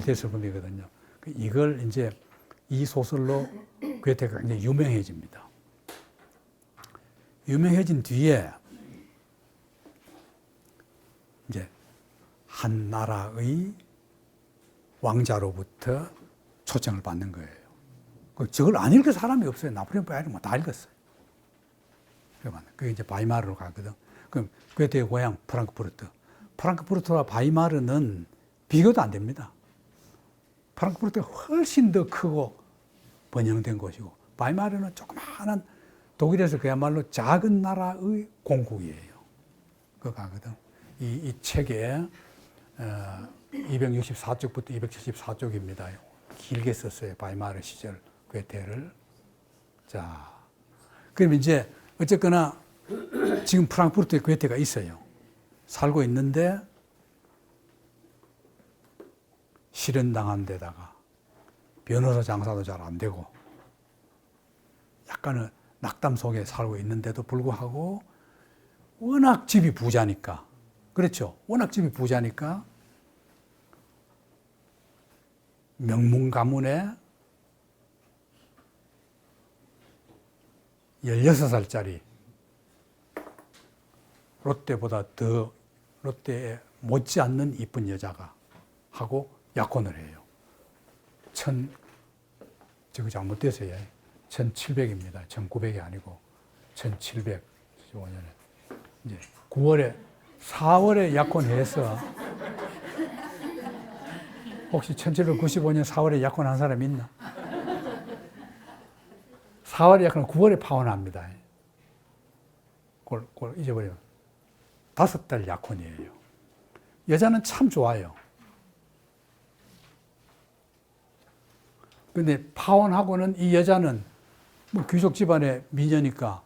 멜테 슬픔이거든요. 이걸 이제 이 소설로 괴테가 굉장히 유명해집니다. 유명해진 뒤에 이제 한 나라의 왕자로부터 초청을 받는 거예요. 저걸 안 읽은 사람이 없어요. 나폴레옹 바이마르 다 읽었어요. 그게 이제 바이마르로 가거든. 그럼 괴테의 고향 프랑크푸르트. 프랑크푸르트와 바이마르는 비교도 안 됩니다. 프랑크푸르트가 훨씬 더 크고 번영된 곳이고, 바이마르는 조그마한 독일에서 그야말로 작은 나라의 공국이에요. 그거 가거든. 이 책에 264쪽부터 274쪽입니다. 길게 썼어요. 바이마르 시절 괴테를. 자, 그럼 이제 어쨌거나 지금 프랑크푸르트에 괴테가 있어요. 살고 있는데 실현당한 데다가 변호사 장사도 잘 안 되고 약간은 낙담 속에 살고 있는데도 불구하고 워낙 집이 부자니까, 그렇죠? 워낙 집이 부자니까 명문 가문에 16살짜리 롯데보다 더 롯데에 못지않는 이쁜 여자가 하고 약혼을 해요. 저거 잘못됐어요. 1700입니다. 1900이 아니고 1715년에. 이제 4월에 약혼해서, 혹시 1795년 4월에 약혼한 사람 있나? 4월에 약혼하면 9월에 파혼합니다. 그걸 잊어버려요. 5달 약혼이에요. 여자는 참 좋아요. 근데 파혼하고는 이 여자는 뭐 귀족 집안의 미녀니까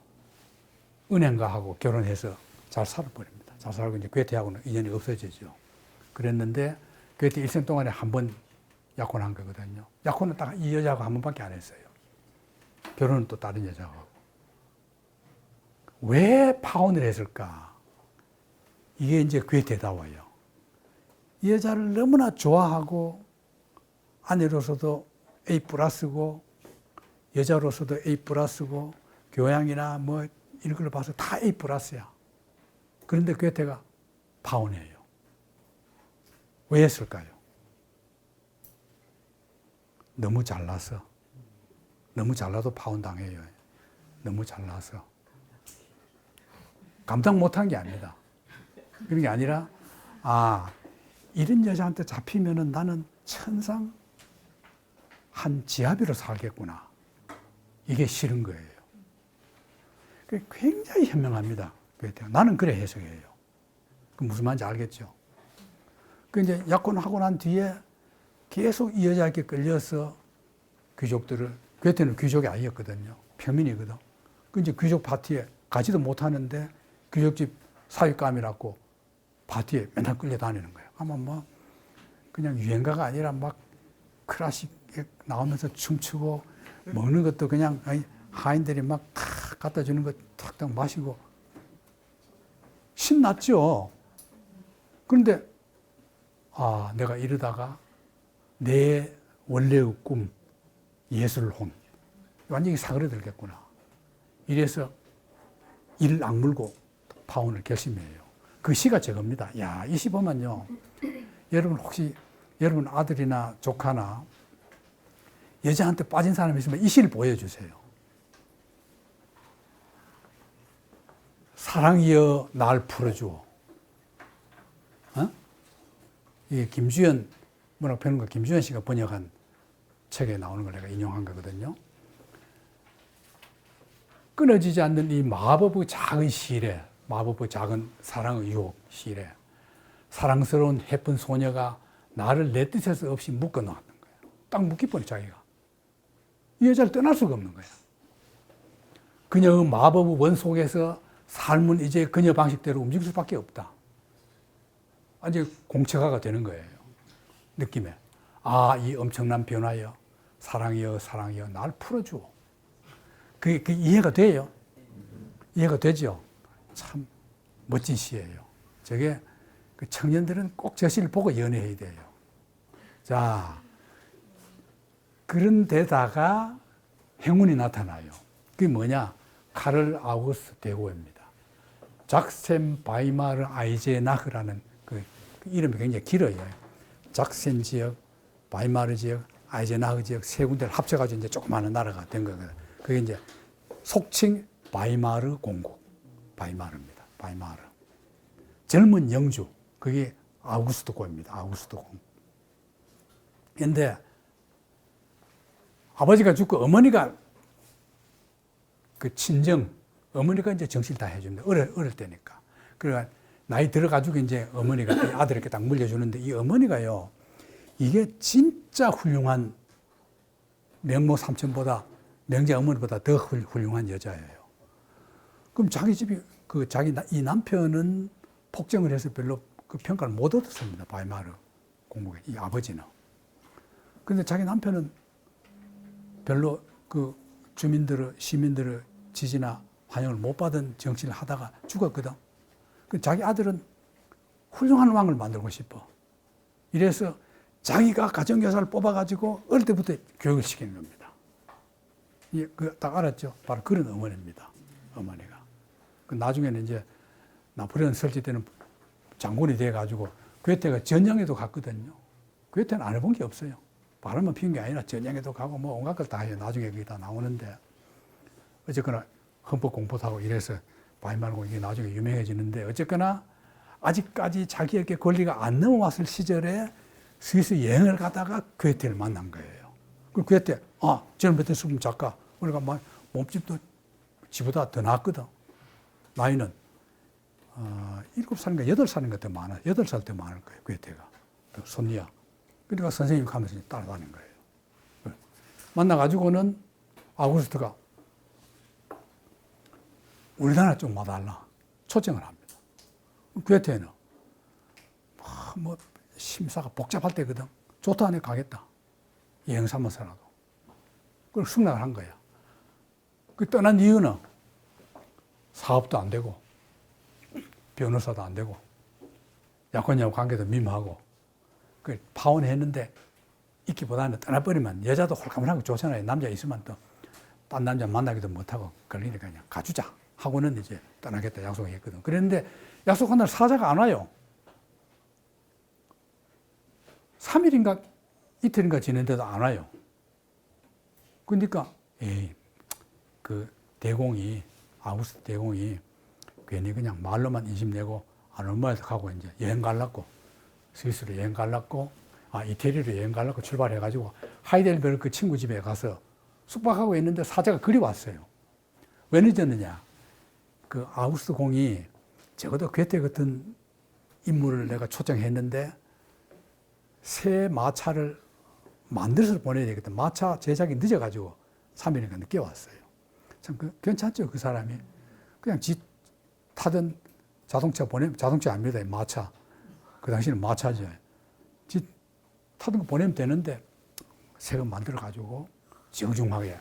은행가하고 결혼해서 잘 살아버립니다. 잘 살고 이제 괴테하고는 인연이 없어지죠. 그랬는데 괴테 일생 동안에 한 번 약혼한 거거든요. 약혼은 딱 이 여자하고 한 번밖에 안 했어요. 결혼은 또 다른 여자하고. 왜 파혼을 했을까? 이게 이제 괴테다워요. 이 여자를 너무나 좋아하고 아내로서도 A+고 여자로서도 A+고 교양이나 뭐 이런 걸 봐서 다 A+야. 그런데 괴테가 파혼해요. 왜 했을까요? 너무 잘나서. 너무 잘나도 파혼당해요. 너무 잘나서. 감당 못한 게 아니다. 그런 게 아니라, 이런 여자한테 잡히면은 나는 천상 한 지하비로 살겠구나. 이게 싫은 거예요. 굉장히 현명합니다. 나는 그래 해석해요. 그 무슨 말인지 알겠죠? 그 이제 약혼하고 난 뒤에 계속 이 여자에게 끌려서 귀족들을, 괴테는 귀족이 아니었거든요. 평민이거든. 그 이제 귀족 파티에 가지도 못하는데 귀족집 사윗감이라고 파티에 맨날 끌려다니는 거예요. 아마 뭐 그냥 유행가가 아니라 막 클래식에 나오면서 춤추고 먹는 것도 그냥 하인들이 막 탁 갖다 주는 거 탁탁 마시고 신났죠. 그런데 내가 이러다가 내 원래의 꿈, 예술혼, 완전히 사그러들겠구나. 이래서 이를 악물고 파혼을 결심해요. 그 시가 저겁니다. 이 시 보면요. 여러분 혹시 여러분 아들이나 조카나 여자한테 빠진 사람이 있으면 이 시를 보여주세요. 사랑이여 날 풀어주어. 이게 김주연 문학평론가 김주연 씨가 번역한 책에 나오는 걸 내가 인용한 거거든요. 끊어지지 않는 이 마법의 작은 시일에, 마법의 작은 사랑의 유혹 시일에 사랑스러운 예쁜 소녀가 나를 내 뜻에서 없이 묶어 놓는 거예요. 딱 묶기뿐이 자기가. 이 여자를 떠날 수가 없는 거예요. 그녀의 마법의 원 속에서 삶은 이제 그녀 방식대로 움직일 수밖에 없다. 완전히 공처가가 되는 거예요. 느낌에. 이 엄청난 변화여. 사랑이여, 사랑이여, 날 풀어주오. 그게 이해가 돼요. 이해가 되죠. 참 멋진 시예요. 저게 그 청년들은 꼭 저 시를 보고 연애해야 돼요. 자, 그런 데다가 행운이 나타나요. 그게 뭐냐? 카를 아우구스트 대공입니다. 작센 바이마르 아이제나흐라는 그 이름이 굉장히 길어요. 작센 지역, 바이마르 지역, 아이제나흐 지역 세 군데를 합쳐가지고 이제 조그마한 나라가 된 거거든요. 그게 이제 속칭 바이마르 공국, 바이마르입니다. 바이마르. 젊은 영주, 그게 아우구스트고입니다. 아우구스트고. 근데 아버지가 죽고 어머니가 그 친정, 어머니가 이제 정신을 다 해줍니다. 어릴 때니까. 그러니까 나이 들어가지고 이제 어머니가 아들에게 딱 물려주는데 이 어머니가요, 이게 진짜 훌륭한 명모 삼촌보다, 명제 어머니보다 더 훌륭한 여자예요. 그럼 자기 집이, 이 남편은 폭정을 해서 별로 그 평가를 못 얻었습니다. 바이마르 공국의 이 아버지는. 그런데 자기 남편은 별로 그 시민들의 지지나 환영을 못 받은 정치를 하다가 죽었거든. 자기 아들은 훌륭한 왕을 만들고 싶어. 이래서 자기가 가정교사를 뽑아가지고 어릴 때부터 교육을 시키는 겁니다. 딱 알았죠? 바로 그런 어머니입니다. 어머니가. 나중에는 이제 나폴레옹 설치 때는 장군이 돼가지고 괴테가 전쟁에도 갔거든요. 괴테는 안 해본 게 없어요. 바람만 피운 게 아니라 전쟁에도 가고 뭐 온갖 걸 다 해요. 나중에 그게 다 나오는데. 어쨌거나 헌법 공부도 하고 이래서 바이마르고 이게 나중에 유명해지는데 어쨌거나 아직까지 자기에게 권리가 안 넘어왔을 시절에 스위스 여행을 가다가 괴테를 만난 거예요. 그 괴테, 저는 베테스품 작가. 그러니까 몸집도 지보다 더 낫거든. 나이는 7살인가 8살인가 더 많아. 8살 더 많을 거예요. 괴테가. 손이야. 그러니까 선생님 가면서 따라다닌 거예요. 만나가지고는 아우구스트가 우리나라 좀 와달라. 초청을 합니다. 괴테는 뭐 심사가 복잡할 때거든. 좋다 하니 가겠다. 여행 삼아서라도. 그걸 승낙을 한 거야. 그 떠난 이유는 사업도 안 되고 변호사도 안 되고 약혼녀와 관계도 미묘하고 그 파혼했는데 있기보다는 떠나버리면 여자도 홀가분하고 좋잖아요. 남자 있으면 또 딴 남자 만나기도 못하고 그러니까 그냥 가주자 하고는 이제 떠나겠다 약속했거든. 그랬는데 약속한 날 사자가 안 와요. 3일인가 이틀인가 지냈는데도 안 와요. 그러니까 그 대공이 아우구스트 대공이 괜히 그냥 말로만 인심내고 안 얼마에도 가고 이제 여행 갈라고 스위스로 여행 갈라고 이태리로 여행 갈라고 출발해가지고 하이델베르크 그 친구 집에 가서 숙박하고 있는데 사자가 그리 왔어요. 왜 늦었느냐? 그 아우구스트 공이 적어도 괴테 같은 인물을 내가 초청했는데 새 마차를 만들어서 보내야 되겠다. 마차 제작이 늦어가지고 3일인가 늦게 왔어요. 참 괜찮죠, 그 사람이. 그냥 지 타던 자동차 아닙니다, 마차. 그 당시에는 마차죠. 지 타던 거 보내면 되는데 새거 만들어가지고 정중하게.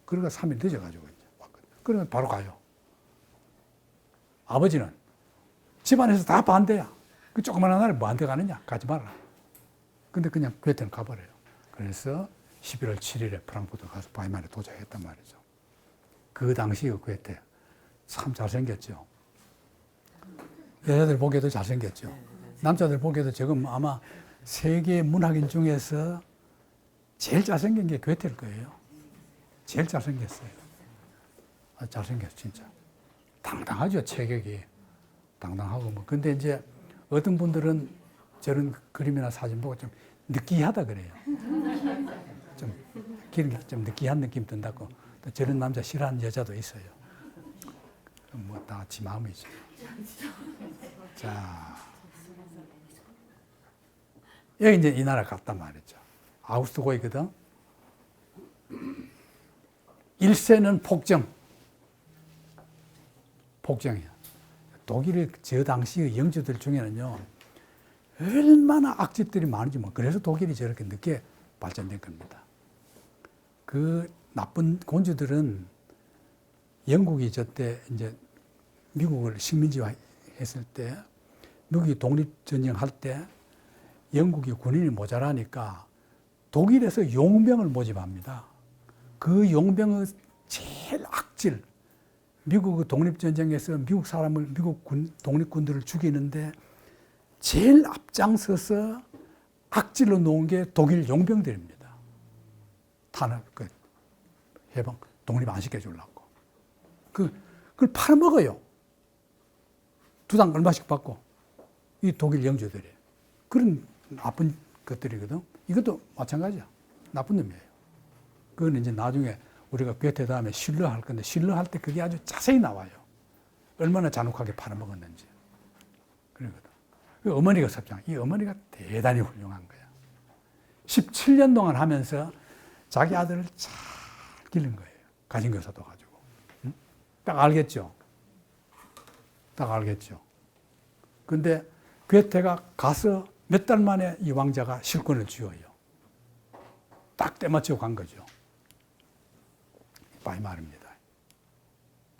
그러니까 3일 늦어가지고 이제 왔거든요. 그러면 바로 가요. 아버지는 집안에서 다 반대야. 그 조그마한 나라에 뭐 안 들어가느냐? 가지 마라. 근데 그냥 괴테는 가버려요. 그래서 11월 7일에 프랑크푸르트 가서 바이마르에 도착했단 말이죠. 그 당시 그 괴테 참 잘생겼죠. 여자들 보기에도 잘생겼죠. 남자들 보기에도 지금 아마 세계 문학인 중에서 제일 잘생긴 게 괴테일 거예요. 제일 잘생겼어요. 잘생겼어, 진짜. 당당하죠, 체격이. 당당하고 뭐. 근데 이제 어떤 분들은 저런 그림이나 사진 보고 좀 느끼하다 그래요. 좀 느끼한 느낌 든다고. 또 저런 남자 싫어하는 여자도 있어요. 뭐 다 지 마음이죠. 자, 여기 이제 이 나라 갔단 말이죠. 아우구스트 고이거든. 1세는 폭정이야. 독일의 저 당시의 영주들 중에는요, 얼마나 악집들이 많은지 뭐 그래서 독일이 저렇게 늦게 발전된 겁니다. 그 나쁜 곤주들은 영국이 저때 이제 미국을 식민지화 했을 때 미국이 독립전쟁 할 때 영국이 군인이 모자라니까 독일에서 용병을 모집합니다. 그 용병의 제일 악질, 미국 독립전쟁에서 미국 독립군들을 죽이는데 제일 앞장서서 악질로 놓은 게 독일 용병들입니다. 탄압, 해방, 독립 안 시켜주려고. 그걸 팔아먹어요. 두당 얼마씩 받고. 이 독일 영주들이. 그런 나쁜 것들이거든. 이것도 마찬가지야. 나쁜 놈이에요. 그건 이제 나중에 우리가 괴테 다음에 실러할 건데, 실러할 때 그게 아주 자세히 나와요. 얼마나 잔혹하게 팔아먹었는지. 그러거든. 그 어머니가 섭장. 이 어머니가 대단히 훌륭한 거야. 17년 동안 하면서 자기 아들을 잘 기른 거예요. 가정교사도 가지고. 응? 딱 알겠죠? 딱 알겠죠? 근데 괴테가 가서 몇 달 만에 이 왕자가 실권을 쥐어요. 딱 때맞춰 간 거죠. 바이마르입니다.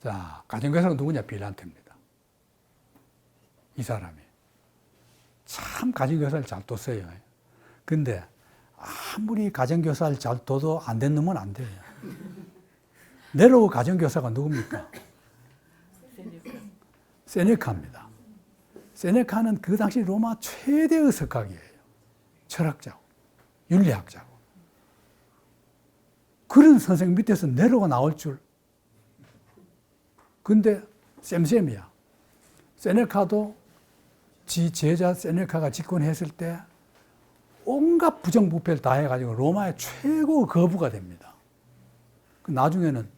자, 가정교사가 누구냐? 빌란트입니다. 이 사람이. 참 가정교사를 잘 뒀어요. 근데 아무리 가정교사를 잘 둬도 안 된 놈은 안 돼요. 네로 가정교사가 누굽니까? 세네카입니다. 세네카는 그 당시 로마 최대의 석학이에요. 철학자고, 윤리학자고. 그런 선생 밑에서 네로가 나올 줄. 근데 쌤쌤이야. 세네카도 지 제자 세네카가 집권했을 때 온갖 부정부패를 다 해가지고 로마의 최고 거부가 됩니다. 나중에는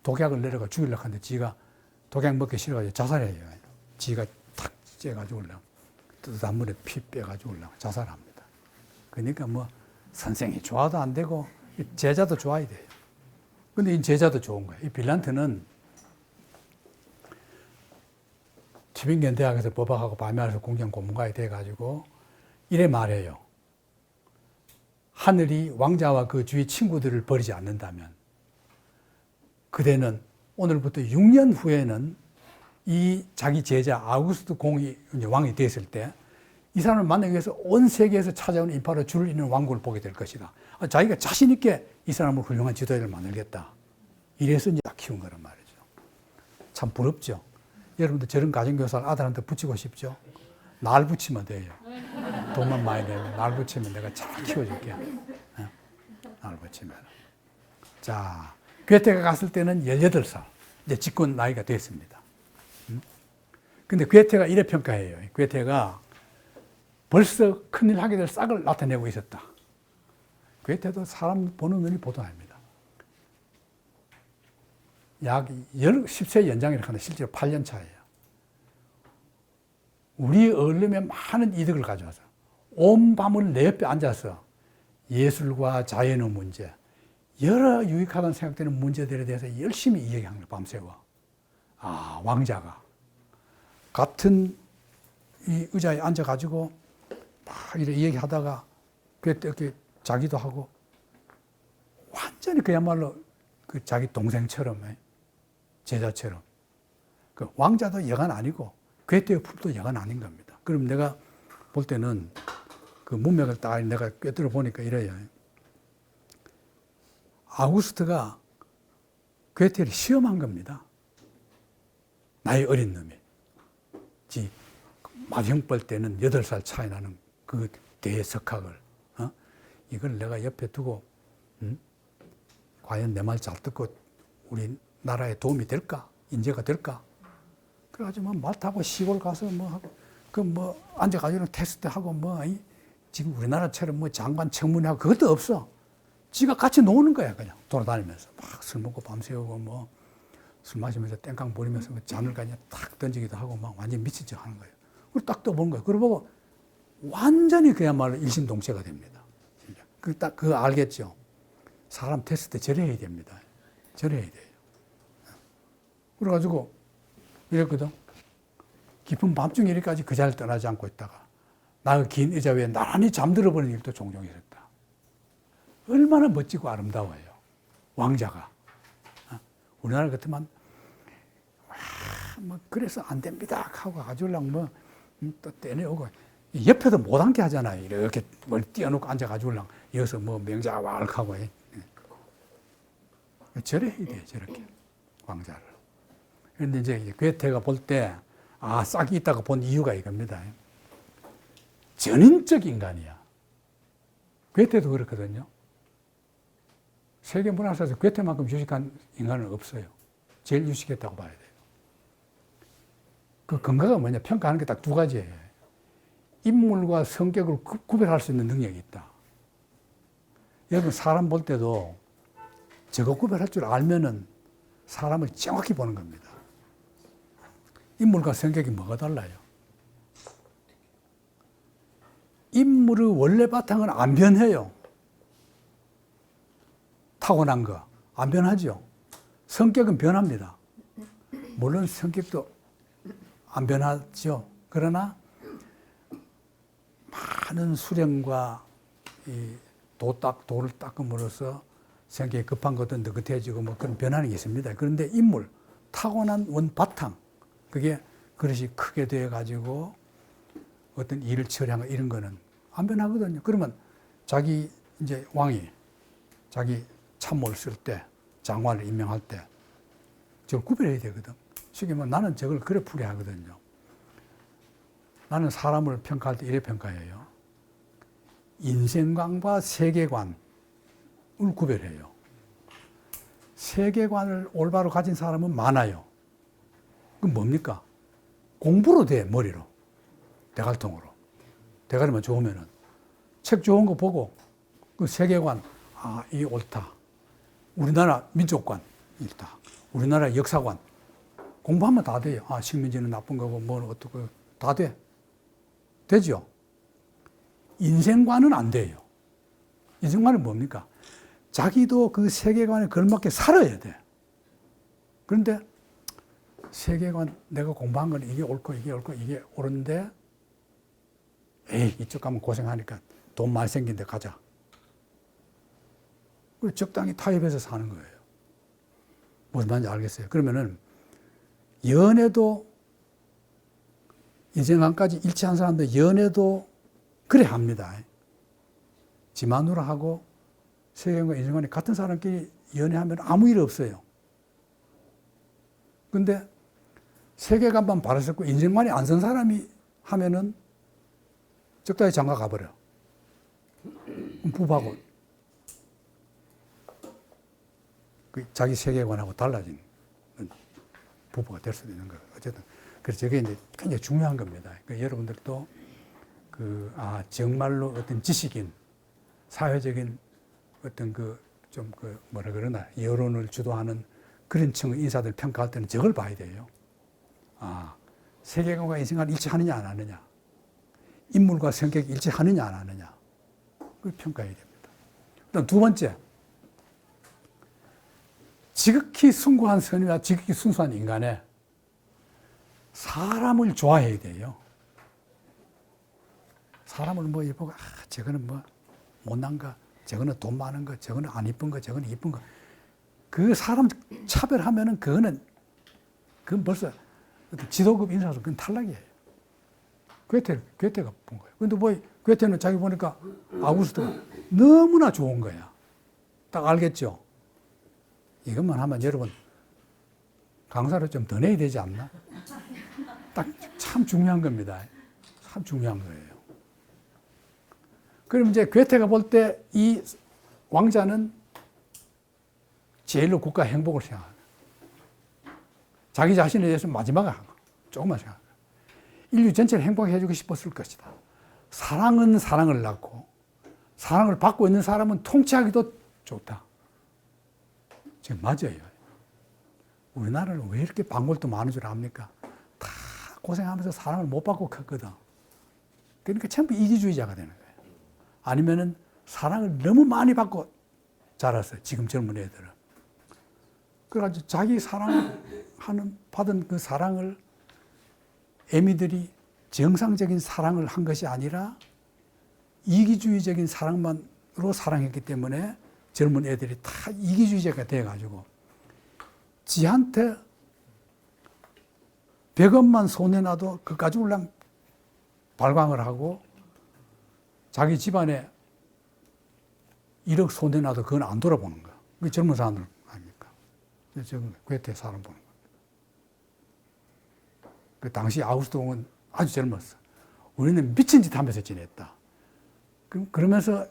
독약을 내려가 죽이려고 하는데 지가 독약 먹기 싫어가지고 자살해요. 지가 탁 째가지고 뜨뜻한 물에 피 빼가지고 자살합니다. 그러니까 뭐 선생이 좋아도 안 되고 제자도 좋아야 돼요. 근데 이 제자도 좋은 거예요. 이 빌란트는 튜빙겐 대학에서 법학하고 바이마르에서 공정 고문가에 돼가지고 이래 말해요. 하늘이 왕자와 그 주위 친구들을 버리지 않는다면 그대는 오늘부터 6년 후에는 이 자기 제자 아우구스트 공이 이제 왕이 됐을 때 이 사람을 만나기 위해서 온 세계에서 찾아온 인파로 줄을 잇는 왕국을 보게 될 것이다. 자기가 자신 있게 이 사람을 훌륭한 지도자를 만들겠다. 이래서 이제 키운 거란 말이죠. 참 부럽죠. 여러분들 저런 가정교사를 아들한테 붙이고 싶죠? 날 붙이면 돼요. 돈만 많이 내면 날 붙이면 내가 잘 키워줄게. 날 붙이면. 자, 괴테가 갔을 때는 18살. 이제 집권 나이가 됐습니다. 근데 괴테가 이래 평가해요. 괴테가 벌써 큰일 하게 될 싹을 나타내고 있었다. 괴테도 사람 보는 눈이 보통입니다. 약 10세 연장이라고 하는데 실제로 8년 차예요. 우리 얼음에 많은 이득을 가져와서 온 밤을 내 옆에 앉아서 예술과 자연의 문제, 여러 유익하다는 생각되는 문제들에 대해서 열심히 이야기하는 거예요. 밤새워. 아, 왕자가 같은 이 의자에 앉아가지고 막 이렇게 이야기하다가 이렇게 자기도 하고 완전히 그야말로 그 자기 동생처럼 제자처럼 그 왕자도 여간 아니고 괴테의 품도 여간 아닌 겁니다. 그럼 내가 볼 때는 그 문맥을 딱 내가 꿰뚫어 보니까 이래요. 아우구스트가 괴테를 시험한 겁니다. 나이 어린 놈이. 지 마형벌 때는 8살 차이 나는 그 대석학을 이걸 내가 옆에 두고 과연 내 말 잘 듣고 우리 나라에 도움이 될까? 인재가 될까? 그래가지고 말 타고 시골 가서 앉아가지고 테스트 하고 지금 우리나라처럼 장관 청문회하고 그것도 없어. 지가 같이 노는 거야, 그냥 돌아다니면서 막 술 먹고 밤새우고 술 마시면서 땡깡 부리면서 잔을 그냥 탁 던지기도 하고 막 완전 미친 척 하는 거예요. 그리고 딱 떠본 거예요. 그러고 보고 완전히 그야말로 일심동체가 됩니다. 그거 알겠죠? 사람 테스트 저래야 됩니다. 저래야 돼요. 그래가지고 이랬거든. 깊은 밤중 이렇게까지 그 자리를 떠나지 않고 있다가 나의 긴 의자 위에 나란히 잠들어 버리는 일도 종종 있었다. 얼마나 멋지고 아름다워요. 왕자가. 우리나라 같으면 그래서 안 됩니다 하고 가져오려고 또 떼내오고 옆에도 못 앉게 하잖아요. 이렇게 뭘 띄워놓고 앉아가지고 여기서 뭐 명자 왈하고 저래 해야 돼요. 저렇게 왕자를. 그런데 이제 괴테가 볼 때 싹이 있다고 본 이유가 이겁니다. 전인적 인간이야. 괴테도 그렇거든요. 세계 문화사에서 괴테만큼 유식한 인간은 없어요. 제일 유식했다고 봐야 돼요. 그 근거가 뭐냐? 평가하는 게 딱 두 가지예요. 인물과 성격을 구별할 수 있는 능력이 있다. 여러분 사람 볼 때도 저거 구별할 줄 알면은 사람을 정확히 보는 겁니다. 인물과 성격이 뭐가 달라요? 인물의 원래 바탕은 안 변해요. 타고난 거. 안 변하죠. 성격은 변합니다. 물론 성격도 안 변하죠. 그러나 많은 수련과 이 도를 닦음으로써 성격이 급한 것도 느긋해지고 뭐 그런 변화는 있습니다. 그런데 인물, 타고난 원 바탕, 그게 그릇이 크게 되어가지고 어떤 일을 처리한 거 이런 거는 안 변하거든요. 그러면 자기 이제 왕이 자기 참모를 쓸 때, 장관을 임명할 때 저걸 구별해야 되거든. 쉽게 말하면 나는 저걸 그래 풀이하거든요. 나는 사람을 평가할 때 이래 평가해요. 인생관과 세계관을 구별해요. 세계관을 올바로 가진 사람은 많아요. 그럼 뭡니까? 공부로 돼, 머리로. 대갈통으로. 대가리만 좋으면은. 책 좋은 거 보고, 그 세계관, 이게 옳다. 우리나라 민족관, 옳다. 우리나라 역사관. 공부하면 다 돼요. 식민지는 나쁜 거고, 뭐는 어떻고, 다 돼. 되죠? 인생관은 안 돼요. 인생관은 뭡니까? 자기도 그 세계관에 걸맞게 살아야 돼. 그런데 세계관, 내가 공부한 건 이게 옳고, 이게 옳고, 이게 옳은데, 이쪽 가면 고생하니까 돈 많이 생긴 데 가자. 그리고 적당히 타협해서 사는 거예요. 무슨 말인지 알겠어요? 그러면은, 연애도, 인생관까지 일치한 사람들 연애도 그래 합니다. 지 마누라 하고 세계관과 인생관이 같은 사람끼리 연애하면 아무 일 없어요. 근데 세계관만 바라섰고 인생관이 안 선 사람이 하면은 적당히 장가 가버려. 부부하고 자기 세계관하고 달라진 부부가 될 수도 있는 거예요. 어쨌든 그래서 저게 이제 굉장히 중요한 겁니다. 그러니까 여러분들도 정말로 어떤 지식인, 사회적인 어떤 뭐라 그러나, 여론을 주도하는 그런 층의 인사들 평가할 때는 저걸 봐야 돼요. 세계관과 인생관이 일치하느냐, 안 하느냐. 인물과 성격이 일치하느냐, 안 하느냐. 그걸 평가해야 됩니다. 그다음 두 번째. 지극히 숭고한 선이나 지극히 순수한 인간에 사람을 좋아해야 돼요. 사람을 뭐 보고, 저거는 뭐 못난 거, 저거는 돈 많은 거, 저거는 안 이쁜 거, 저거는 이쁜 거. 그 사람 차별하면은 그건 벌써 지도급 인사로서 그건 탈락이에요. 괴테가 본 거예요. 근데 뭐 괴테는 자기 보니까 아우구스트가 너무나 좋은 거야. 딱 알겠죠? 이것만 하면 여러분 강사를 좀 더 내야 되지 않나? 딱 참 중요한 겁니다. 참 중요한 거예요. 그럼 이제 괴테가 볼 때 이 왕자는 제일로 국가 행복을 생각합니다. 자기 자신에 대해서 마지막에 조금만 생각합니다. 인류 전체를 행복하게 해주고 싶었을 것이다. 사랑은 사랑을 낳고 사랑을 받고 있는 사람은 통치하기도 좋다. 지금 맞아요. 우리나라는 왜 이렇게 방골도 많은 줄 압니까? 다 고생하면서 사랑을 못 받고 컸거든. 그러니까 전부 이기주의자가 되는 거예요. 아니면은 사랑을 너무 많이 받고 자랐어요. 지금 젊은 애들은. 그래가지고 자기 받은 그 사랑을 애미들이 정상적인 사랑을 한 것이 아니라 이기주의적인 사랑만으로 사랑했기 때문에 젊은 애들이 다 이기주의자가 돼가지고 지한테 100원만 손해놔도 그까지 올랑 발광을 하고 자기 집안에 1억 손해나도 그건 안 돌아보는 거야. 그게 젊은 사람들 아닙니까? 지금 괴테 사람 보는 거야. 그 당시 아우구스토는 아주 젊었어. 우리는 미친 짓 하면서 지냈다. 그러면서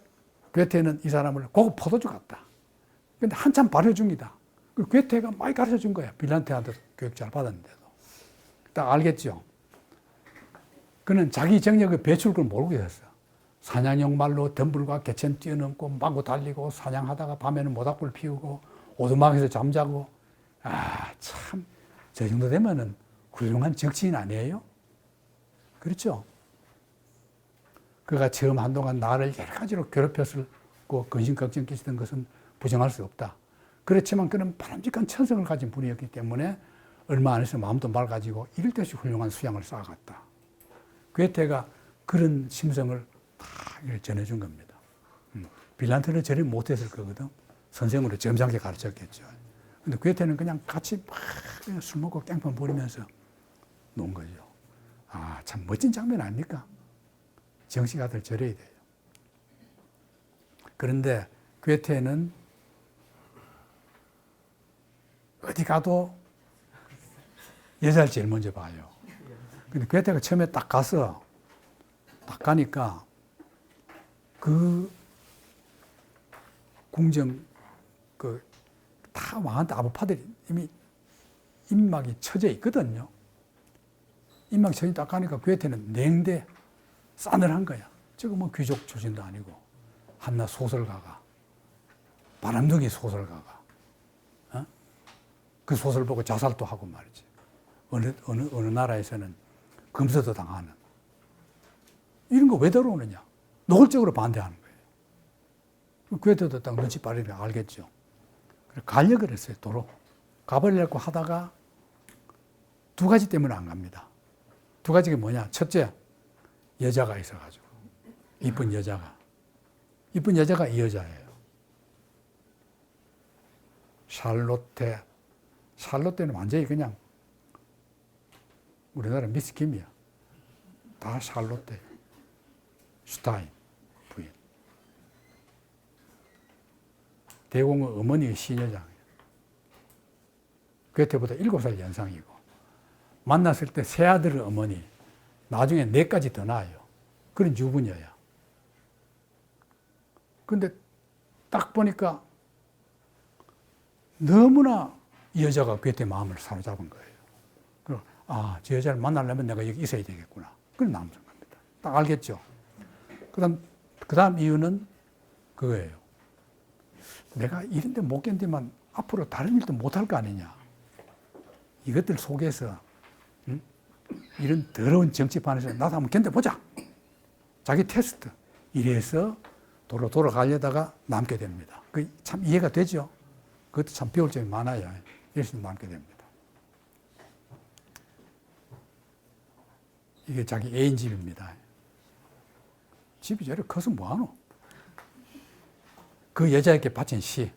괴테는 이 사람을 고급 포도주 같다. 근데 한참 발효 중이다. 그 괴테가 많이 가르쳐 준 거야. 빌란테한테 교육 잘 받았는데도. 딱 알겠죠? 그는 자기 정력의 배출 걸 모르고 있었어. 사냥용 말로 덤불과 개천 뛰어넘고 마구 달리고 사냥하다가 밤에는 모닥불 피우고 오두막에서 잠자고 참 저 정도 되면은 훌륭한 정치인 아니에요? 그렇죠? 그가 처음 한동안 나를 여러 가지로 괴롭혔고 근심 걱정 끼치던 것은 부정할 수 없다. 그렇지만 그는 바람직한 천성을 가진 분이었기 때문에 얼마 안에서 마음도 맑아지고 이럴 때 없이 훌륭한 수양을 쌓아갔다. 괴테가 그런 심성을 다 전해준 겁니다. 빌란테는 저리 못했을 거거든. 선생으로 점잖게 가르쳤겠죠. 근데 괴테는 그냥 같이 막 그냥 술 먹고 깽판 부리면서 논 거죠. 참 멋진 장면 아닙니까? 정치가들 저래야 돼요. 그런데 괴테는 어디 가도 여자를 제일 먼저 봐요. 근데 괴테가 처음에 딱 가니까 그 궁정 다 왕한테 아부파들이 이미 입막이 쳐져 있거든요. 입막이 쳐져 딱 가니까 괴테는 냉대 싸늘한 거야. 저거 뭐 귀족 출신도 아니고 한낱 소설가가 바람둥이 소설가가 그 소설 보고 자살도 하고 말이지. 어느 나라에서는 금서도 당하는 이런 거 왜 들어오느냐? 노골적으로 반대하는 거예요. 괴테도 딱 눈치 빠르게 알겠죠. 가려고 그랬어요. 도로 가버리려고 하다가 두 가지 때문에 안 갑니다. 두 가지가 뭐냐? 첫째, 여자가 있어가지고 이쁜 여자가 이 여자예요. 샬롯테는 완전히 그냥 우리나라 미스 김이야. 다 샬롯테. 슈타인 부인. 대공의 어머니의 시녀장이에요. 괴테보다 7살 연상이고 만났을 때 세 아들의 어머니, 나중에 4까지 더 낳아요. 그런 유부녀야. 근데 딱 보니까 너무나 이 여자가 괴테 마음을 사로잡은 거예요. 그래서 저 여자를 만나려면 내가 여기 있어야 되겠구나. 그런 마음을 준 겁니다. 딱 알겠죠? 그 다음 이유는 그거예요. 내가 이런 데 못 견디면 앞으로 다른 일도 못 할 거 아니냐. 이것들 속에서 이런 더러운 정치판에서 나도 한번 견뎌보자. 자기 테스트. 이래서 돌아가려다가 남게 됩니다. 그 참 이해가 되죠? 그것도 참 배울 점이 많아요. 이래서 남게 됩니다. 이게 자기 애인 집입니다. 집이 저렇게 커서 뭐하노? 그 여자에게 바친 시.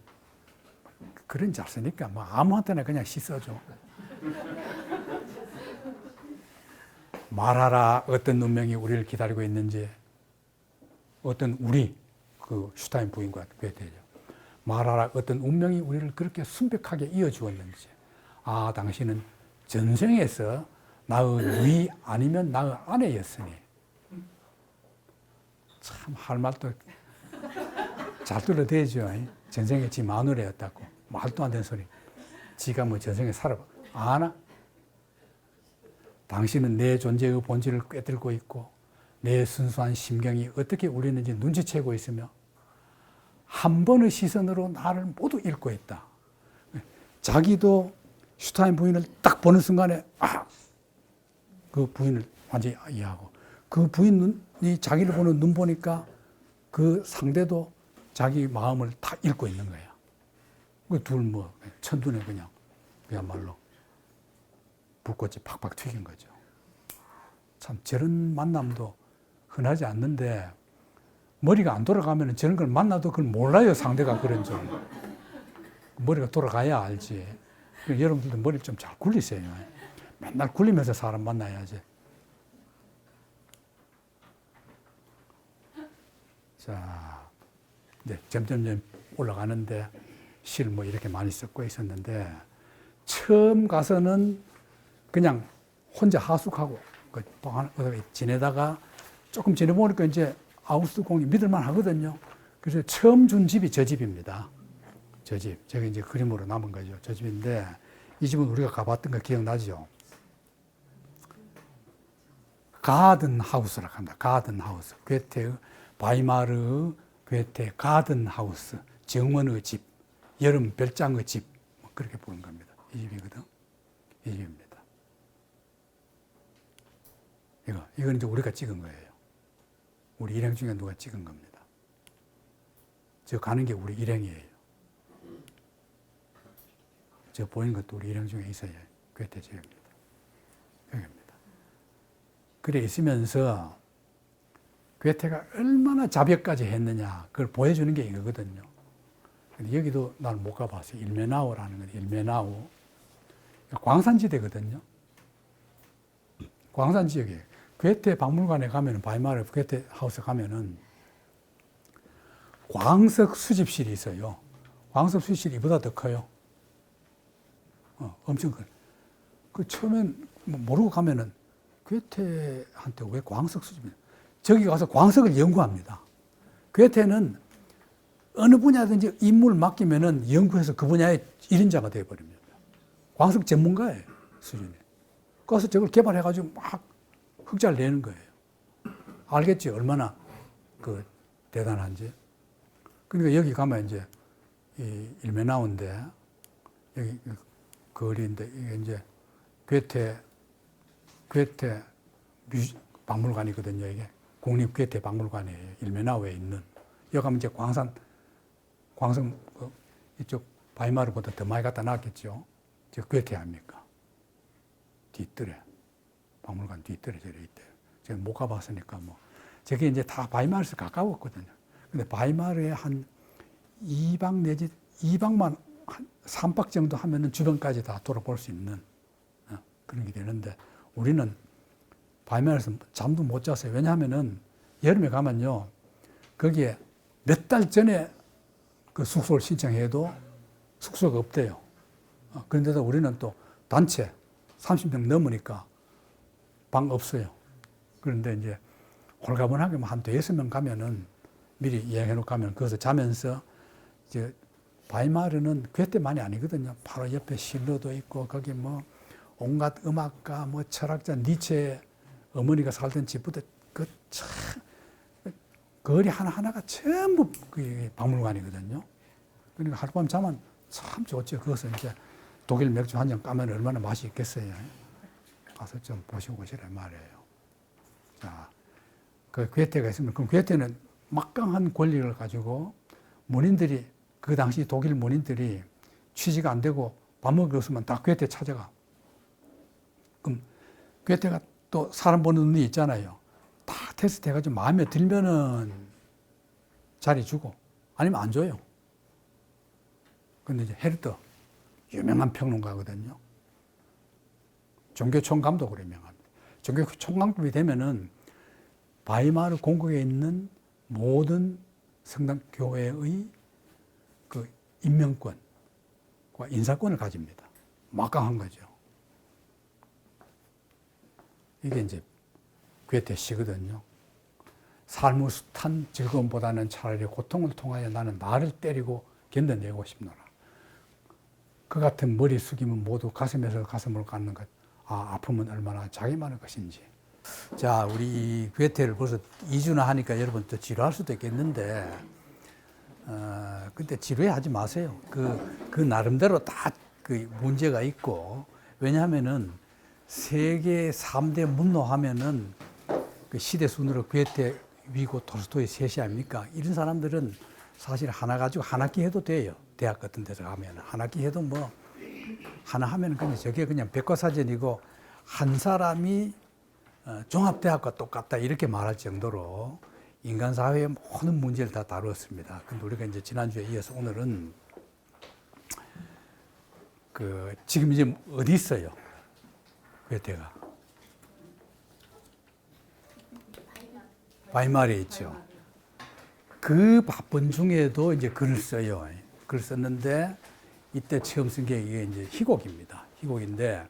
글은 잘 쓰니까 뭐 아무한테나 그냥 시 써줘. 말하라 어떤 운명이 우리를 기다리고 있는지. 어떤 우리 그 슈타인 부인과 괴테죠. 말하라 어떤 운명이 우리를 그렇게 순백하게 이어주었는지. 당신은 전생에서 나의 누이 아니면 나의 아내였으니. 참 할 말도 잘 들어대죠. 전생에 지 마누라였다고. 말도 안 되는 소리. 지가 뭐 전생에 살아봐. 아나? 당신은 내 존재의 본질을 꿰뚫고 있고 내 순수한 심경이 어떻게 울리는지 눈치채고 있으며 한 번의 시선으로 나를 모두 읽고 있다. 자기도 슈타인 부인을 딱 보는 순간에 그 부인을 완전히 이해하고 그 부인이 자기를 보는 눈 보니까 그 상대도 자기 마음을 다 읽고 있는 거야. 그 둘 천둥에 그야말로 불꽃이 팍팍 튀긴 거죠. 참 저런 만남도 흔하지 않는데 머리가 안 돌아가면 저런 걸 만나도 그걸 몰라요. 상대가 그런 줄. 머리가 돌아가야 알지. 여러분들도 머리를 좀 잘 굴리세요. 맨날 굴리면서 사람 만나야지. 자, 이제 점점 올라가는데 실 뭐 이렇게 많이 섞고 있었는데 처음 가서는 그냥 혼자 하숙하고 지내다가 조금 지내보니까 이제 아우스공이 믿을만 하거든요. 그래서 처음 준 집이 저 집입니다. 저 집. 제가 이제 그림으로 남은 거죠. 저 집인데 이 집은 우리가 가봤던 거 기억나죠? 가든 하우스라고 합니다. 가든 하우스. 괴테의 바이마르 괴테 가든 하우스. 정원의 집. 여름 별장의 집. 그렇게 부른 겁니다. 이 집이거든. 이 집입니다. 이건 이제 우리가 찍은 거예요. 우리 일행 중에 누가 찍은 겁니다. 저 가는 게 우리 일행이에요. 저 보이는 것도 우리 일행 중에 있어요. 괴테 집입니다. 여기입니다. 그래 있으면서 괴테가 얼마나 자벽까지 했느냐 그걸 보여주는 게 이거거든요. 근데 여기도 나는 못 가봤어요. 일메나우라는 건 일메나우. 광산지대거든요. 광산지역에 괴테 박물관에 가면은 바이마르 괴테 하우스 가면은 광석 수집실이 있어요. 광석 수집실이 이보다 더 커요. 엄청 큰. 그 처음엔 모르고 가면은 괴테한테 왜 광석 수집이냐. 저기 가서 광석을 연구합니다. 괴테는 어느 분야든지 임무를 맡기면은 연구해서 그 분야의 1인자가 되어버립니다. 광석 전문가예요, 수준이. 그래서 저걸 개발해가지고 막 흑자를 내는 거예요. 알겠지? 얼마나 대단한지. 그러니까 여기 가면 이제 이 일메나우인데 여기 거리인데 이게 이제 괴테 박물관이거든요. 이게 국립 괴테 박물관이에요. 일메나우에 있는. 여기 가면 이제 광성 이쪽 바이마르보다 더 많이 갖다 놨겠죠. 저 괴테 아닙니까? 뒷뜰에 박물관 뒷뜰에 저래 있대요. 제가 못 가봤으니까 뭐 저게 이제 다 바이마르에서 가까웠거든요. 근데 바이마르에 한 2박 내지 2박만 한 3박 정도 하면은 주변까지 다 돌아볼 수 있는 그런 게 되는데 우리는 바이마르에서 잠도 못 잤어요. 왜냐하면은 여름에 가면요 거기에 몇 달 전에 그 숙소를 신청해도 숙소가 없대요. 그런데도 우리는 또 단체 30명 넘으니까 방 없어요. 그런데 이제 홀가분하게 한 5명 가면은 미리 예약해놓고 가면 거기서 자면서 이제 바이마르는 괴테만이 아니거든요. 바로 옆에 실로도 있고 거기 뭐 온갖 음악가 뭐 철학자 니체 어머니가 살던 집부터 거리 하나하나가 전부 그 박물관이거든요. 그러니까 하룻밤 자면 참 좋죠. 거기서 이제 독일 맥주 한 잔 까면 얼마나 맛이 있겠어요. 가서 좀 보시고 오시란 말이에요. 자, 그 괴테가 있으면, 그럼 괴테는 막강한 권력을 가지고 문인들이, 그 당시 독일 문인들이 취지가 안 되고 밥 먹을 거 없으면 다 괴테 찾아가. 그럼 괴테가 또 사람 보는 눈이 있잖아요. 다 테스트 해가지고 마음에 들면은 자리 주고 아니면 안 줘요. 근데 이제 헤르트, 유명한 평론가거든요. 종교총감독으로 유명합니다. 종교총감독이 되면은 바이마르 공국에 있는 모든 성당 교회의 그 임명권과 인사권을 가집니다. 막강한 거죠. 이게 이제 괴테 시거든요. 삶의 숱한 즐거움보다는 차라리 고통을 통하여 나는 나를 때리고 견뎌내고 싶노라. 그 같은 머리 숙이면 모두 가슴에서 가슴으로 갖는 것. 아픔은 얼마나 자기만의 것인지. 자, 우리 이 괴테를 벌써 2주나 하니까 여러분 또 지루할 수도 있겠는데, 근데 지루해하지 마세요. 그 나름대로 다 그 문제가 있고, 왜냐하면은 세계 3대 문노 하면은 그 시대 순으로 괴테, 위고, 톨스토이 셋이 아닙니까? 이런 사람들은 사실 하나 가지고 한 학기 해도 돼요. 대학 같은 데서 가면. 한 학기 해도 뭐, 하나 하면 그냥 저게 그냥 백과사전이고, 한 사람이 종합대학과 똑같다 이렇게 말할 정도로 인간사회의 모든 문제를 다 다루었습니다. 근데 우리가 이제 지난주에 이어서 오늘은 지금 이제 어디 있어요? 괴테가? 바이마르에 있죠. 그 바쁜 중에도 이제 글을 써요. 글을 썼는데 이때 처음 쓴 게 이게 이제 희곡입니다. 희곡인데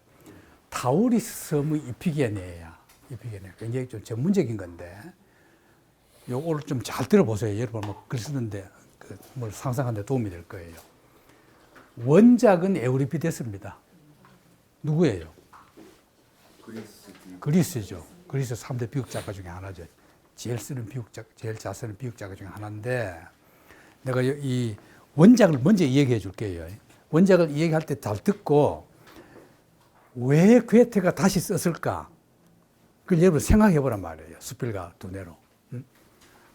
타우리스 섬의 이피게네야. 이피게네. 굉장히 좀 전문적인 건데 요거를 좀 잘 들어보세요. 여러분 뭐 글 쓰는데 뭘 상상하는 데 도움이 될 거예요. 원작은 에우리피데스입니다. 누구예요? 그리스죠. 그리스 3대 비극 작가 중에 하나죠. 제일 잘 쓰는 비극 작가 중에 하나인데 내가 이 원작을 먼저 이야기해 줄게요. 원작을 이야기할 때 잘 듣고 왜 괴테가 다시 썼을까? 그걸 여러분 생각해 보란 말이에요. 수필가 두뇌로.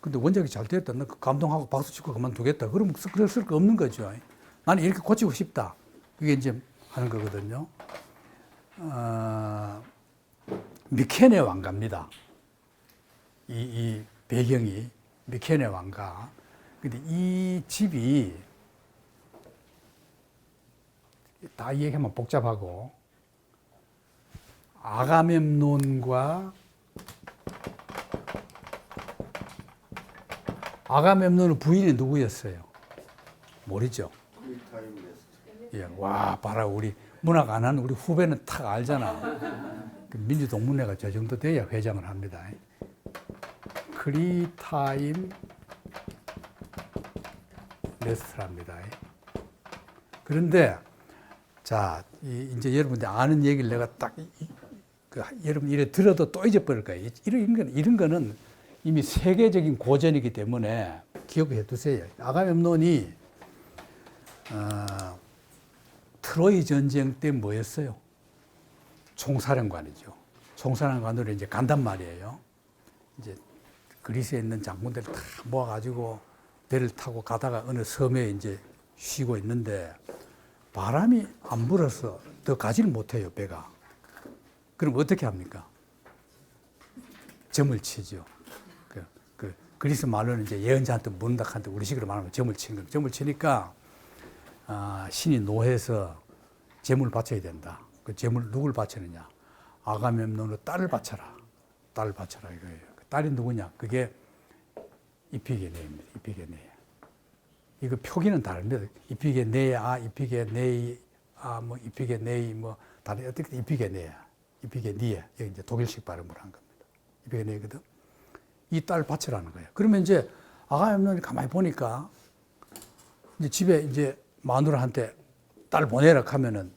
근데 원작이 잘 됐다. 나 감동하고 박수 치고 그만두겠다. 그러면 그럴 수 없는 거죠. 나는 이렇게 고치고 싶다. 이게 이제 하는 거거든요. 미케네 왕가입니다. 이 배경이 미케네 왕가. 근데 이 집이 다 얘기하면 복잡하고 아가멤논의 부인이 누구였어요? 모르죠? 예, 와, 봐라. 우리 문학 안 하는 우리 후배는 탁 알잖아. 민주동문회가 저 정도 돼야 회장을 합니다. 크리타임 레스트랍니다. 그런데, 자, 이제 여러분들 아는 얘기를 내가 딱, 여러분 이래 들어도 또 잊어버릴 거예요. 이런 거는 이미 세계적인 고전이기 때문에 기억해 두세요. 아가멤논이 트로이 전쟁 때 뭐였어요? 총사령관이죠. 총사령관으로 이제 간단 말이에요. 이제 그리스에 있는 장군들 다 모아가지고 배를 타고 가다가 어느 섬에 이제 쉬고 있는데 바람이 안 불어서 더 가지를 못해요, 배가. 그럼 어떻게 합니까? 점을 치죠. 그리스 말로는 이제 예언자한테 묻는다 하는데 우리식으로 말하면 점을 치는 거예요. 점을 치니까 신이 노해서 제물을 바쳐야 된다. 그 제물 누굴 바치느냐? 아가멤논의 딸을 바쳐라. 딸을 바쳐라 이거예요. 그 딸이 누구냐? 그게 이피게네입니다. 이피게네. 이거 표기는 다릅니다. 이피게네아, 이피게네이아, 뭐 이피게네이 뭐 다른 어떻게 이피게네야, 이피게니에 여기 이제 독일식 발음으로 한 겁니다. 이피게네거든. 이 딸 바치라는 거예요. 그러면 이제 아가멤논이 가만히 보니까 이제 집에 이제 마누라한테 딸 보내라 하면은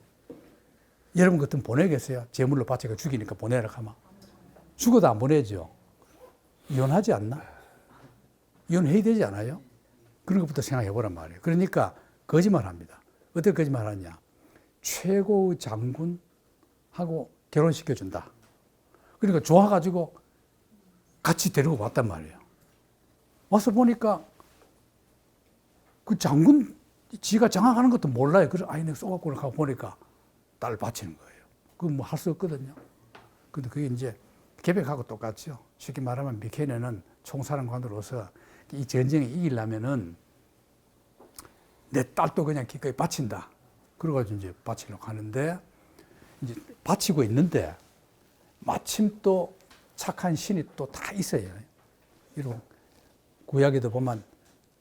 여러분 같으면 보내겠어요? 제물로 바쳐가 죽이니까 보내라 하면 죽어도 안 보내죠. 이혼하지 않나? 이혼해야 되지 않아요? 그런 것부터 생각해 보란 말이에요. 그러니까 거짓말합니다. 어떻게 거짓말하냐? 최고의 장군하고 결혼시켜준다. 그러니까 좋아가지고 같이 데리고 왔단 말이에요. 와서 보니까 그 장군 지가 장악하는 것도 몰라요. 그래서 아이 내가 쏘갖고 가고 보니까 딸 바치는 거예요. 그건 뭐 할 수 없거든요. 근데 그게 이제 계획하고 똑같죠. 쉽게 말하면 미케네는 총사령관으로서 이 전쟁에 이기려면은 내 딸도 그냥 기꺼이 바친다. 그래가지고 이제 바치려고 하는데 이제 바치고 있는데 마침 또 착한 신이 또 다 있어요. 이런 구약에도 보면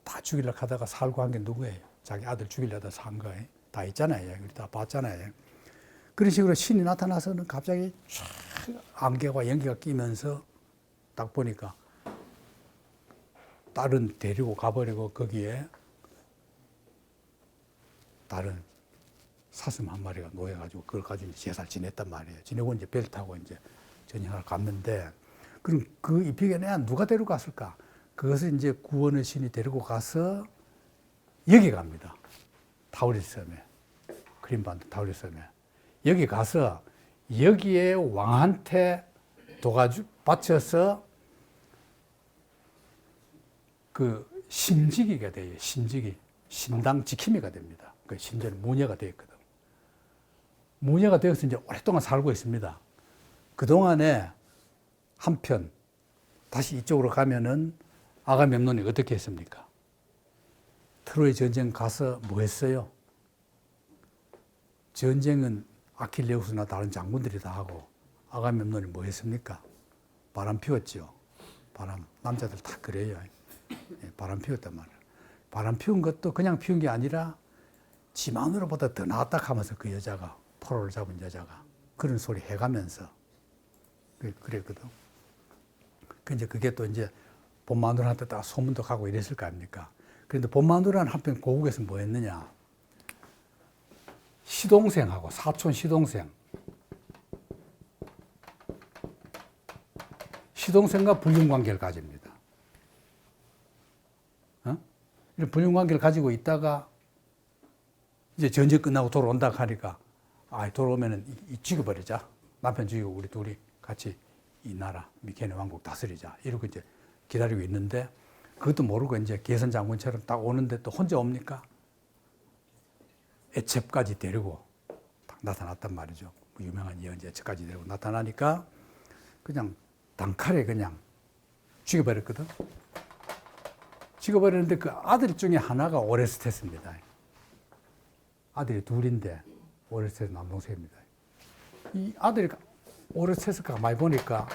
다 죽이려고 하다가 살고 한 게 누구예요? 자기 아들 죽이려다 산 거예요. 다 있잖아요. 우리 다 봤잖아요. 그런 식으로 신이 나타나서는 갑자기 쫙 안개와 연기가 끼면서 딱 보니까 딸은 데리고 가버리고 거기에 다른 사슴 한 마리가 놓여가지고 그걸 가지고 제사를 지냈단 말이에요. 지내고 이제 배를 타고 이제 전쟁하러 갔는데 그럼 그 이피게네야 누가 데리고 갔을까? 그것을 이제 구원의 신이 데리고 가서 여기 갑니다. 타우리스 섬에. 크림반도 타우리스 섬에. 여기 가서 여기에 왕한테 바쳐서 그 신지기가 돼요. 신지기. 신당 지킴이가 됩니다. 그 심지어는 무녀가 되어 있거든. 무녀가 되어서 이제 오랫동안 살고 있습니다. 그동안에 한편 다시 이쪽으로 가면은 아가멤논이 어떻게 했습니까? 트로이 전쟁 가서 뭐 했어요? 전쟁은 아킬레우스나 다른 장군들이 다 하고 아가멤논이 뭐 했습니까? 바람 피웠죠. 바람. 남자들 다 그래요. 바람 피웠단 말이에요. 바람 피운 것도 그냥 피운 게 아니라 지 마누라보다 더 낫다 하면서 그 여자가, 포로를 잡은 여자가 그런 소리 해가면서 그랬거든. 이제 그게 또 이제 본 마누라한테 딱 소문도 가고 이랬을 거 아닙니까? 그런데 본 마누라는 한편 고국에서 뭐 했느냐? 시동생하고 사촌 시동생과 불륜관계를 가집니다. 이런 불륜관계를 가지고 있다가 이제 전쟁 끝나고 돌아온다 하니까 돌아오면은 죽여버리자. 남편 죽이고 우리 둘이 같이 이 나라 미케네 왕국 다스리자. 이러고 이제 기다리고 있는데 그것도 모르고 이제 개선 장군처럼 딱 오는데 또 혼자 옵니까? 애첩까지 데리고 딱 나타났단 말이죠. 유명한 예언자 애첩까지 데리고 나타나니까 그냥 단칼에 그냥 죽여버렸거든. 죽여버렸는데 그 아들 중에 하나가 오레스테스입니다. 아들이 둘인데 오레스테스 남동생입니다. 이 아들이 오레스테스가 가만히 보니까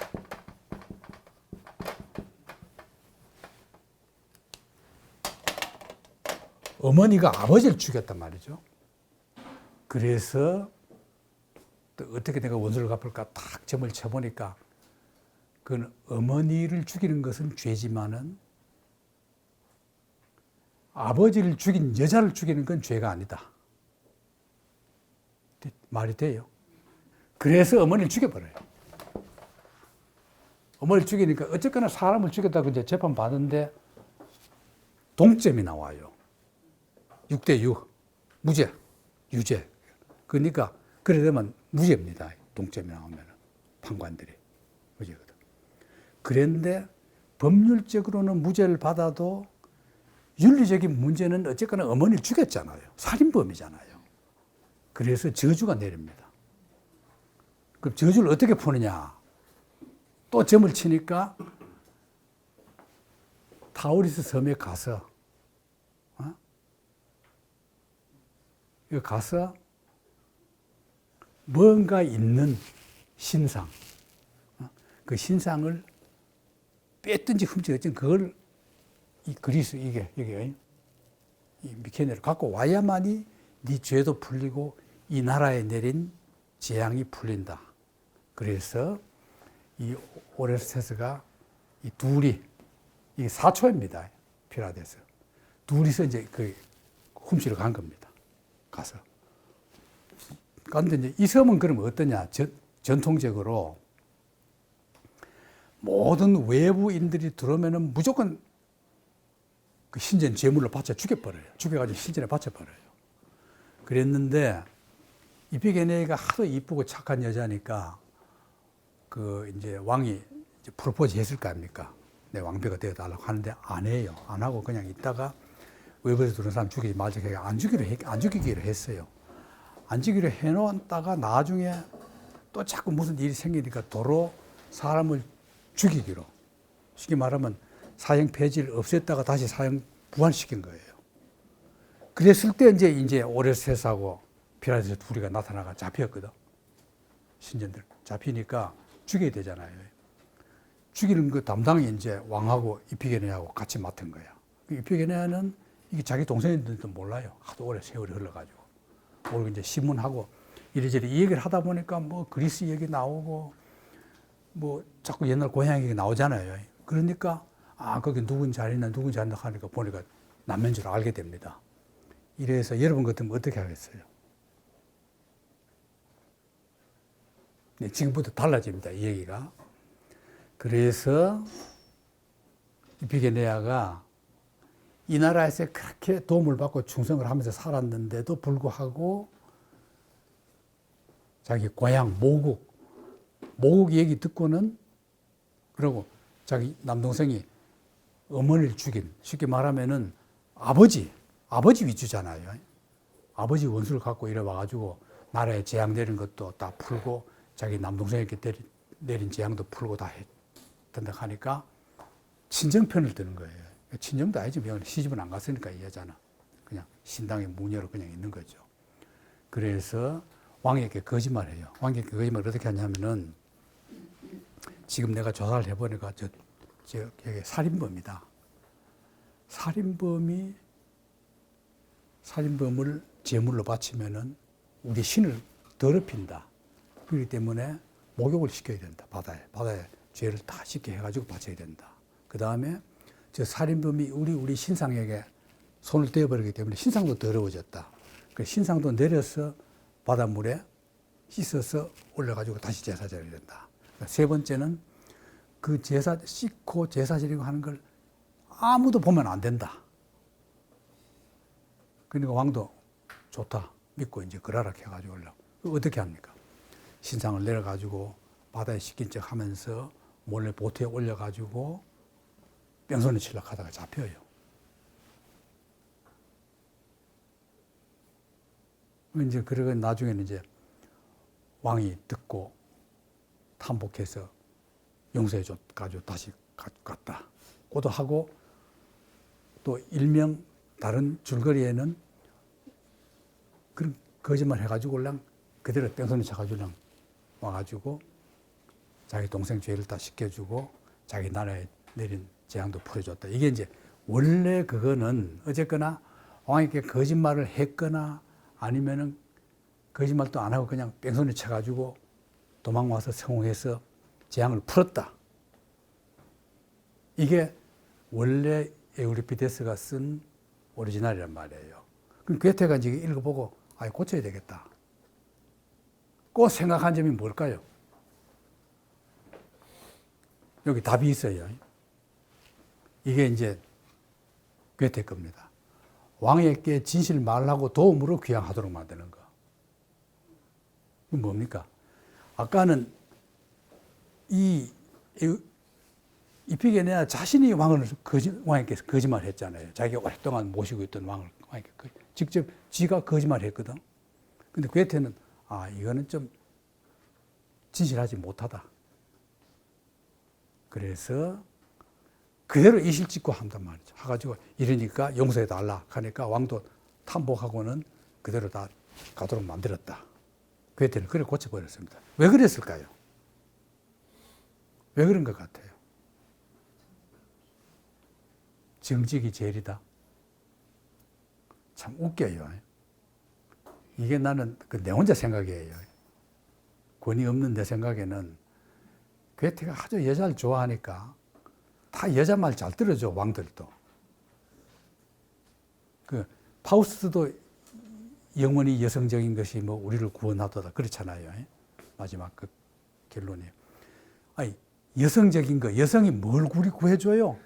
어머니가 아버지를 죽였단 말이죠. 그래서 또 어떻게 내가 원수를 갚을까 딱 점을 쳐보니까 그건 어머니를 죽이는 것은 죄지만은 아버지를 죽인 여자를 죽이는 건 죄가 아니다. 말이 돼요. 그래서 어머니를 죽여버려요. 어머니를 죽이니까 어쨌거나 사람을 죽였다고 이제 재판 받는데 동점이 나와요. 6대6. 무죄. 유죄. 그러니까 그래 되면 무죄입니다. 동점이 나오면 판관들이. 무죄거든. 그런데 법률적으로는 무죄를 받아도 윤리적인 문제는 어쨌거나 어머니를 죽였잖아요. 살인범이잖아요. 그래서 저주가 내립니다. 그럼 저주를 어떻게 푸느냐? 또 점을 치니까 타우리스 섬에 가서 가서 뭔가 있는 신상, 그 신상을 뺐든지 훔쳤든지 그걸 이 그리스 이게 이 미케네를 갖고 와야만이 네 죄도 풀리고 이 나라에 내린 재앙이 풀린다. 그래서 이 오레스테스가 이 둘이 이 사초입니다. 피라데스. 둘이서 이제 그 훔치러 간 겁니다. 가서. 그런데 이제 이 섬은 그러면 어떠냐? 전통적으로 모든 외부인들이 들어오면은 무조건 그 신전 제물로 바쳐 죽여버려요. 죽여가지고 신전에 바쳐버려요. 그랬는데 이피게네가 하도 이쁘고 착한 여자니까 그 이제 왕이 이제 프로포즈 했을 거 아닙니까? 내 왕비가 되어달라고 하는데 안 해요. 안 하고 그냥 있다가 외부에서 들어온 사람 죽이지 말자. 안 죽이기로 했어요. 안 죽이기로 해놓다가 나중에 또 자꾸 무슨 일이 생기니까 도로 사람을 죽이기로. 쉽게 말하면 사형 폐지를 없앴다가 다시 사형 부활시킨 거예요. 그랬을 때 이제 오레스테스하고 피라데스 둘이가 나타나가 잡혔거든. 신전들 잡히니까 죽여야 되잖아요. 죽이는 그 담당이 이제 왕하고 이피게네하고 같이 맡은 거야. 이피게네는 이게 자기 동생인지도 몰라요. 하도 오래 세월이 흘러가지고. 모르고 이제 신문하고 이리저리 이 얘기를 하다 보니까 뭐 그리스 얘기 나오고 뭐 자꾸 옛날 고향 얘기 나오잖아요. 그러니까 거기 누군지 아니나 하니까 보니까 남매인 줄 알게 됩니다. 이래서 여러분 같으면 어떻게 하겠어요? 네, 지금부터 달라집니다. 이 얘기가. 그래서 이피게네아가 이 나라에서 그렇게 도움을 받고 충성을 하면서 살았는데도 불구하고 자기 고향 모국 얘기 듣고는 그러고 자기 남동생이 어머니를 죽인, 쉽게 말하면은 아버지 위주잖아요. 아버지 원수를 갖고 이래 와가지고 나라에 재앙 내린 것도 다 풀고 자기 남동생에게 내린 재앙도 풀고 다 했던다 하니까 친정편을 드는 거예요. 친정도 아니지, 시집은 안 갔으니까 이 여자는 그냥 신당의 무녀로 그냥 있는 거죠. 그래서 왕에게 거짓말해요. 왕에게 거짓말을 어떻게 하냐면은 지금 내가 조사를 해보니까 여기 살인범이다. 살인범을 제물로 바치면은 우리 신을 더럽힌다. 그렇기 때문에 목욕을 시켜야 된다. 바다에 죄를 다 씻게 해가지고 바쳐야 된다. 그 다음에 저 살인범이 우리 신상에게 손을 떼어버리기 때문에 신상도 더러워졌다. 그 신상도 내려서 바닷물에 씻어서 올려가지고 다시 제사 드려야 된다. 세 번째는 그 제사 씻고 제사 드리고 하는 걸 아무도 보면 안 된다. 그러니까 왕도 좋다 믿고 이제 그러라 해가지고 올려. 어떻게 합니까? 신상을 내려가지고 바다에 씻긴 척 하면서 몰래 보트에 올려가지고 뺑소니 치려고 하다가 잡혀요. 이제 그러고 나중에는 이제 왕이 듣고 탐복해서 용서해 줬가지고 다시 갔다. 고도 하고 또 일명 다른 줄거리에는 그런 거짓말 해가지고 그냥 그대로 뺑소니 쳐가지고 그냥 와가지고 자기 동생 죄를 다 씻겨주고 자기 나라에 내린 재앙도 풀어줬다. 이게 이제 원래 그거는 어쨌거나 왕에게 거짓말을 했거나 아니면은 거짓말도 안 하고 그냥 뺑소니 쳐가지고 도망와서 성공해서 재앙을 풀었다. 이게 원래 에우리피데스가 쓴 오리지널이란 말이에요. 그럼 괴테가 이제 읽어보고 고쳐야 되겠다. 꼭 생각한 점이 뭘까요? 여기 답이 있어요. 이게 이제 괴테 겁니다. 왕에게 진실 말하고 도움으로 귀향하도록 만드는 거. 이건 뭡니까? 아까는 이피게네아 자신이 왕에게 거짓말 했잖아요. 자기가 오랫동안 모시고 있던 왕에게 직접 지가 거짓말 했거든. 근데 괴테는 이거는 좀 진실하지 못하다. 그래서 그대로 이실직고 한단 말이죠. 해가지고 이러니까 용서해달라 하니까 왕도 탐복하고는 그대로 다 가도록 만들었다. 괴테는 그래 고쳐버렸습니다. 왜 그랬을까요? 왜 그런 것 같아요? 정직이 제일이다. 참 웃겨요. 이게 나는 내 혼자 생각이에요. 권위 없는 내 생각에는 괴테가 아주 여자를 좋아하니까 다 여자 말 잘 들어줘, 왕들도. 파우스트도 영원히 여성적인 것이 우리를 구원하도다 그렇잖아요. 마지막 그 결론이. 여성적인 거, 여성이 뭘 우리 구해줘요?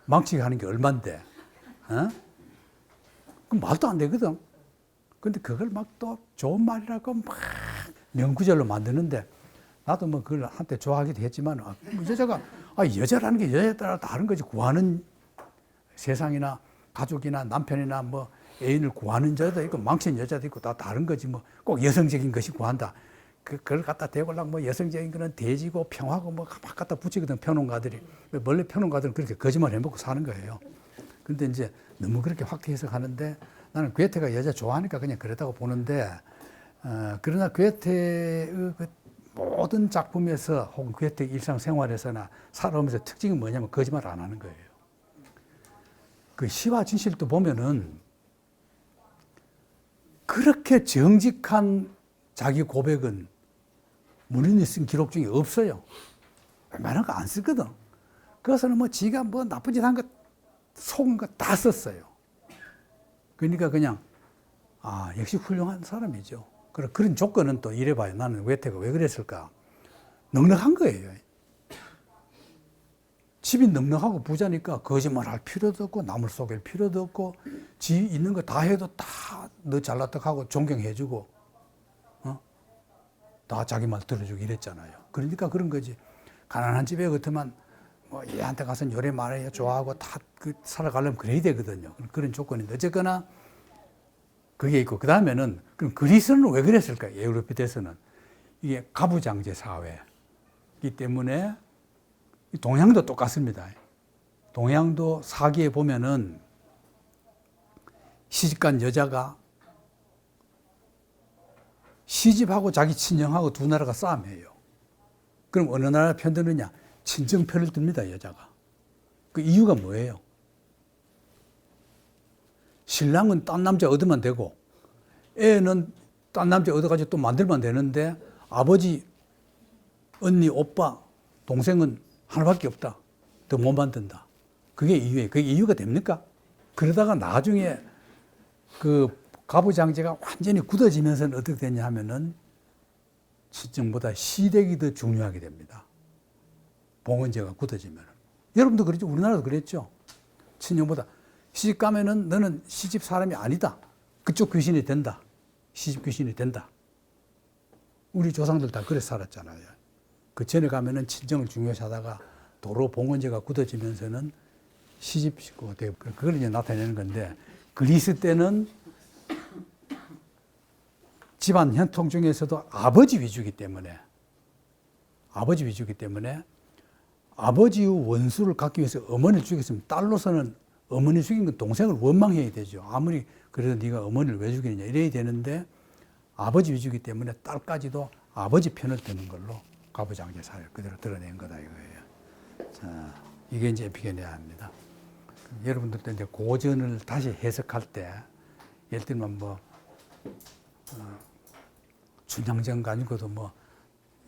망치게 게 얼만데. 그럼 말도 안 되거든. 근데 그걸 막 또 좋은 말이라고 막 명구절로 만드는데 나도 그걸 한때 좋아하기도 했지만 여자가 여자라는 게 여자에 따라 다른 거지. 구하는 세상이나 가족이나 남편이나 애인을 구하는 여자도 있고 망친 여자도 있고 다 다른 거지. 꼭 여성적인 것이 구한다. 그걸 갖다 대고려고 여성적인 거는 대지고 평화고 막 갖다 붙이거든. 평론가들이. 원래 평론가들은 그렇게 거짓말 해먹고 사는 거예요. 근데 이제 너무 그렇게 확대 해석하는데 나는 괴테가 여자 좋아하니까 그냥 그랬다고 보는데 그러나 괴테의 모든 작품에서 혹은 괴테 일상생활에서나 살아오면서 특징이 뭐냐면 거짓말 안 하는 거예요. 그 시와 진실도 보면은 그렇게 정직한 자기 고백은 문인이 쓴 기록 중에 없어요. 웬만한 거 안 쓰거든. 그것은 지가 나쁜 짓 한 거, 속은 거 다 썼어요. 그러니까 그냥, 역시 훌륭한 사람이죠. 그런 조건은 또 이래봐요. 나는 괴테가 왜 그랬을까? 넉넉한 거예요. 집이 넉넉하고 부자니까 거짓말 할 필요도 없고, 남을 속일 필요도 없고, 지 있는 거 다 해도 다 너 잘났다 하고 존경해주고, 다 자기 말 들어주고 이랬잖아요. 그러니까 그런 거지. 가난한 집에 같으면 얘한테 가서 요래 말해야 좋아하고 다 살아가려면 그래야 되거든요. 그런 조건인데 어쨌거나 그게 있고 그 다음에는 그럼 그리스는 왜 그랬을까요? 에우리피데스는 이게 가부장제 사회이기 때문에 동양도 똑같습니다. 동양도 사기에 보면은 시집간 여자가 시집하고 자기 친정하고 두 나라가 싸움해요. 그럼 어느 나라 편 드느냐? 친정 편을 듭니다, 여자가. 그 이유가 뭐예요? 신랑은 딴 남자 얻으면 되고 애는 딴 남자 얻어가지고 또 만들면 되는데 아버지, 언니, 오빠, 동생은 하나밖에 없다. 더 못 만든다. 그게 이유예요. 그게 이유가 됩니까? 그러다가 나중에 그 가부장제가 완전히 굳어지면서는 어떻게 되냐 하면은 친정보다 시댁이 더 중요하게 됩니다. 봉헌제가 굳어지면. 여러분도 그랬죠? 우리나라도 그랬죠? 친정보다. 시집 가면은 너는 시집 사람이 아니다. 그쪽 귀신이 된다. 시집 귀신이 된다. 우리 조상들 다 그래 살았잖아요. 그 전에 가면은 친정을 중요시 하다가 도로 봉헌제가 굳어지면서는 시집 식구가 되고 그걸 이제 나타내는 건데 그리스 때는 집안 형통 중에서도 아버지 위주이기 때문에 아버지의 원수를 갖기 위해서 어머니를 죽였으면 딸로서는 어머니 죽인 건 동생을 원망해야 되죠. 아무리 그래도 네가 어머니를 왜 죽이느냐 이래야 되는데 아버지 위주이기 때문에 딸까지도 아버지 편을 드는 걸로 가부장제사를 그대로 드러낸 거다 이거예요. 자, 이게 이제 에피게네아입니다. 여러분들도 이제 고전을 다시 해석할 때 예를 들면 뭐 춘향전 가지고도 뭐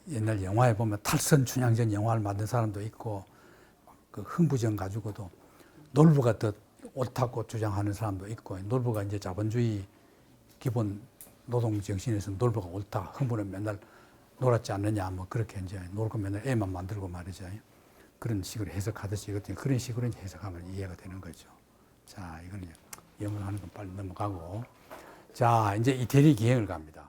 옛날 영화에 보면 탈선 춘향전 영화를 만든 사람도 있고 그 흥부전 가지고도 놀부가 더 옳다고 주장하는 사람도 있고 놀부가 이제 자본주의 기본 노동 정신에서 놀부가 옳다. 흥부는 맨날 놀았지 않느냐 뭐 그렇게 이제 놀고 맨날 애만 만들고 말이죠. 그런 식으로 해석하듯이 그런 식으로 이제 해석하면 이해가 되는 거죠. 자, 이거는 영어하는 건 빨리 넘어가고 자, 이제 이태리 기행을 갑니다.